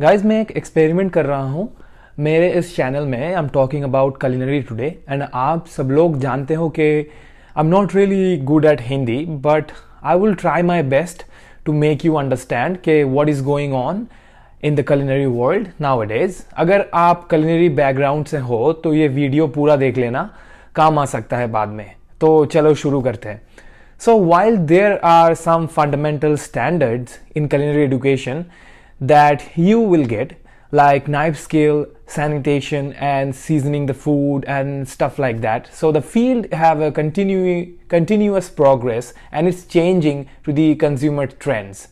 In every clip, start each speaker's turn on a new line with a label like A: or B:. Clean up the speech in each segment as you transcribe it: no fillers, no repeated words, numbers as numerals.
A: Guys मैं एक experiment कर रहा हूँ मेरे इस चैनल में। I am talking about culinary today and आप सब लोग जानते हो कि I am not really good at Hindi, but I will try my best to make you understand कि what is going on in the culinary world nowadays. अगर आप culinary background से हो तो ये वीडियो पूरा देख लेना, काम आ सकता है बाद में। तो चलो शुरू करते हैं। So while there are some fundamental standards in culinary education that you will get, like knife skill, sanitation and seasoning the food and stuff like that, so the field have a continuous progress and it's changing to the consumer trends.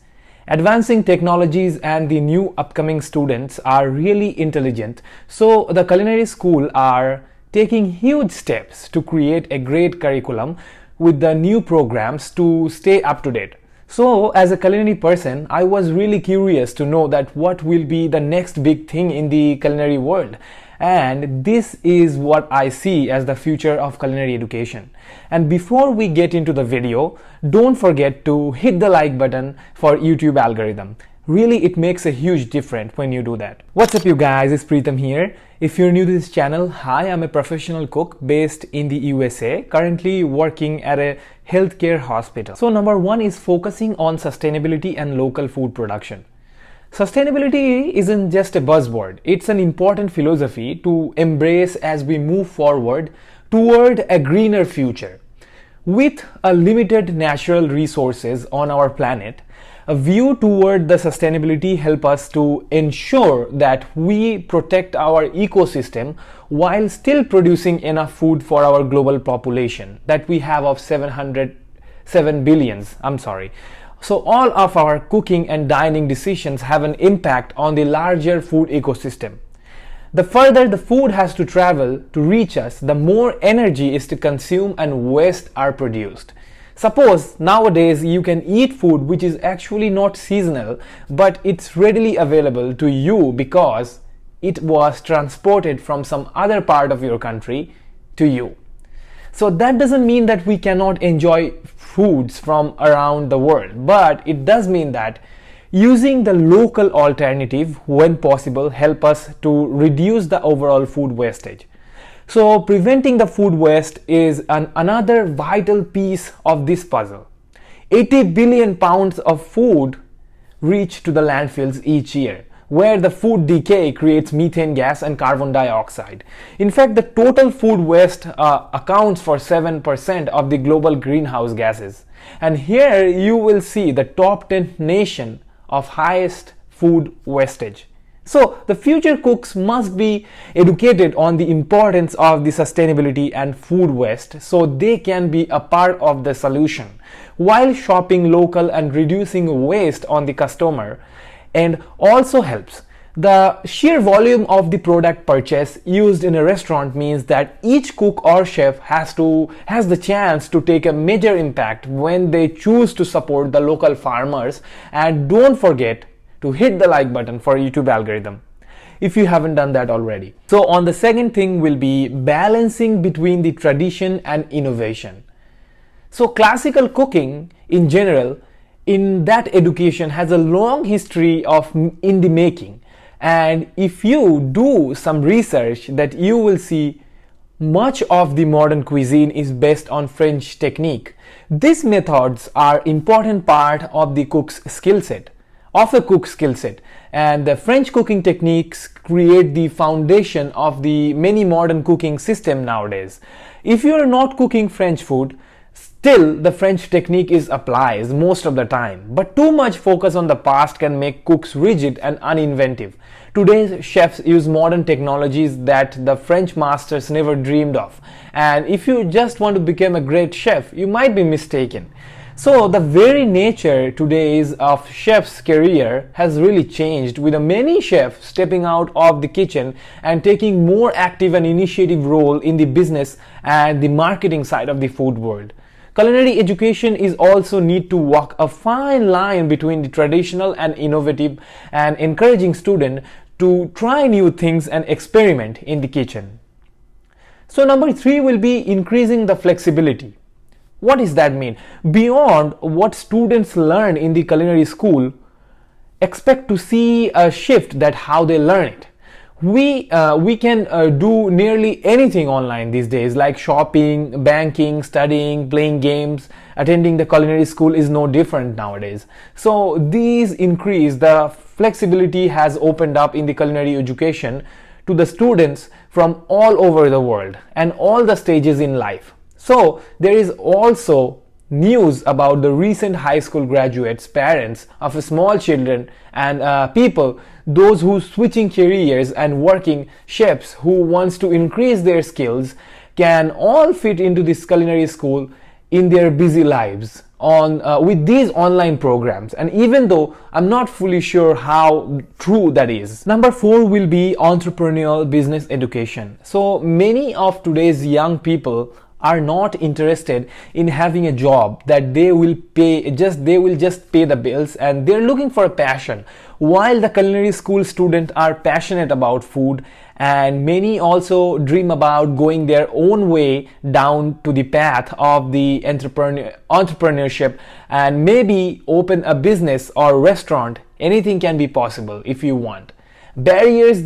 A: Advancing technologies and the new upcoming students are really intelligent, so the culinary school are taking huge steps to create a great curriculum with the new programs to stay up to date. So as a culinary person, I was really curious to know that what will be the next big thing in the culinary world, and this is what I see as the future of culinary education. And before we get into the video, don't forget to hit the like button for YouTube algorithm. Really, it makes a huge difference when you do that. What's up you guys, it's Preetham here. If you're new to this channel, hi, I'm a professional cook based in the USA, currently working at a healthcare hospital. So number one is focusing on sustainability and local food production. Sustainability isn't just a buzzword, it's an important philosophy to embrace as we move forward toward a greener future. With a limited natural resources on our planet, a view toward the sustainability help us to ensure that we protect our ecosystem while still producing enough food for our global population that we have of 7 billions. So all of our cooking and dining decisions have an impact on the larger food ecosystem. The further the food has to travel to reach us, the more energy is to consume and waste are produced. Suppose nowadays you can eat food which is actually not seasonal, but it's readily available to you because it was transported from some other part of your country to you. So that doesn't mean that we cannot enjoy foods from around the world, but it does mean that using the local alternative when possible help us to reduce the overall food wastage. So preventing the food waste is another vital piece of this puzzle. 80 billion pounds of food reach to the landfills each year, where the food decay creates methane gas and carbon dioxide. In fact, the total food waste accounts for 7% of the global greenhouse gases. And here you will see the top 10 nation of highest food wastage. So the future cooks must be educated on the importance of the sustainability and food waste so they can be a part of the solution while shopping local and reducing waste on the customer, and also helps. The sheer volume of the product purchase used in a restaurant means that each cook or chef has the chance to take a major impact when they choose to support the local farmers. And don't forget to hit the like button for YouTube algorithm if you haven't done that already. So on the second thing will be balancing between the tradition and innovation. So classical cooking in general in that education has a long history of in the making, and if you do some research that you will see much of the modern cuisine is based on French technique. These methods are important part of the cook's skill set. And the French cooking techniques create the foundation of the many modern cooking system nowadays. If you are not cooking French food, still the French technique is applies most of the time, but too much focus on the past can make cooks rigid and uninventive. Today's chefs use modern technologies that the French masters never dreamed of, and if you just want to become a great chef, you might be mistaken. So the very nature today's of chef's career has really changed, with many chefs stepping out of the kitchen and taking more active and initiative role in the business and the marketing side of the food world. Culinary education is also need to walk a fine line between the traditional and innovative, and encouraging students to try new things and experiment in the kitchen. So number 3 will be increasing the flexibility. What does that mean? Beyond what students learn in the culinary school, expect to see a shift that how they learn it. We can do nearly anything online these days, like shopping, banking, studying, playing games. Attending the culinary school is no different nowadays. So these increase the flexibility has opened up in the culinary education to the students from all over the world and all the stages in life. So there is also news about the recent high school graduates, parents of small children, and people, those who switching careers and working chefs who wants to increase their skills, can all fit into this culinary school in their busy lives on with these online programs. And even though I'm not fully sure how true that is. Number 4 will be entrepreneurial business education. So many of today's young people are not interested in having a job that they will just pay the bills, and they're looking for a passion. While the culinary school students are passionate about food, and many also dream about going their own way down to the path of the entrepreneurship and maybe open a business or restaurant. Anything can be possible if you want. Barriers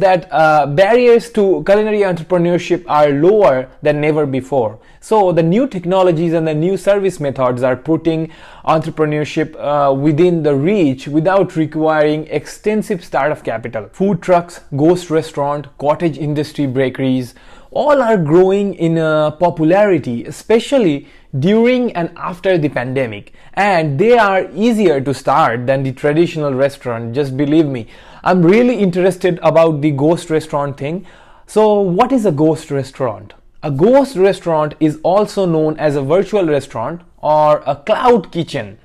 A: to culinary entrepreneurship are lower than ever before. So the new technologies and the new service methods are putting entrepreneurship within the reach without requiring extensive startup capital. Food trucks, ghost restaurant, cottage industry, bakeries, all are growing in popularity, especially during and after the pandemic, and they are easier to start than the traditional restaurant. Just believe me, I'm really interested about the ghost restaurant thing. So what is a ghost restaurant? A ghost restaurant is also known as a virtual restaurant or a cloud kitchen,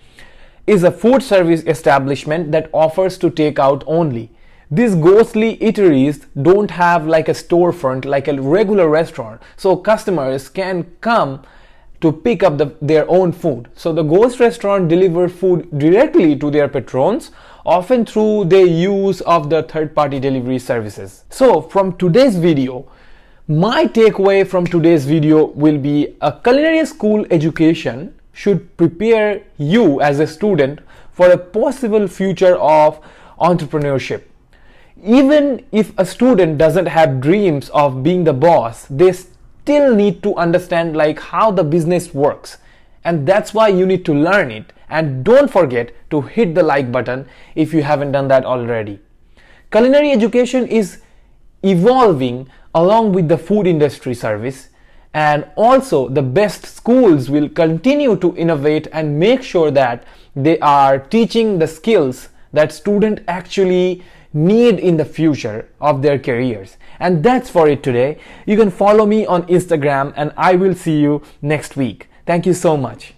A: is a food service establishment that offers to take out only. These ghostly eateries don't have like a storefront like a regular restaurant, so customers can come to pick up their own food. So the ghost restaurant deliver food directly to their patrons, often through their use of the third-party delivery services. So from today's video, my takeaway from today's video will be a culinary school education should prepare you as a student for a possible future of entrepreneurship. Even if a student doesn't have dreams of being the boss, they still need to understand like how the business works, and that's why you need to learn it. And don't forget to hit the like button if you haven't done that already. Culinary education is evolving along with the food industry service, and also the best schools will continue to innovate and make sure that they are teaching the skills that students actually need in the future of their careers. And that's for it today. You can follow me on Instagram, and I will see you next week. Thank you so much.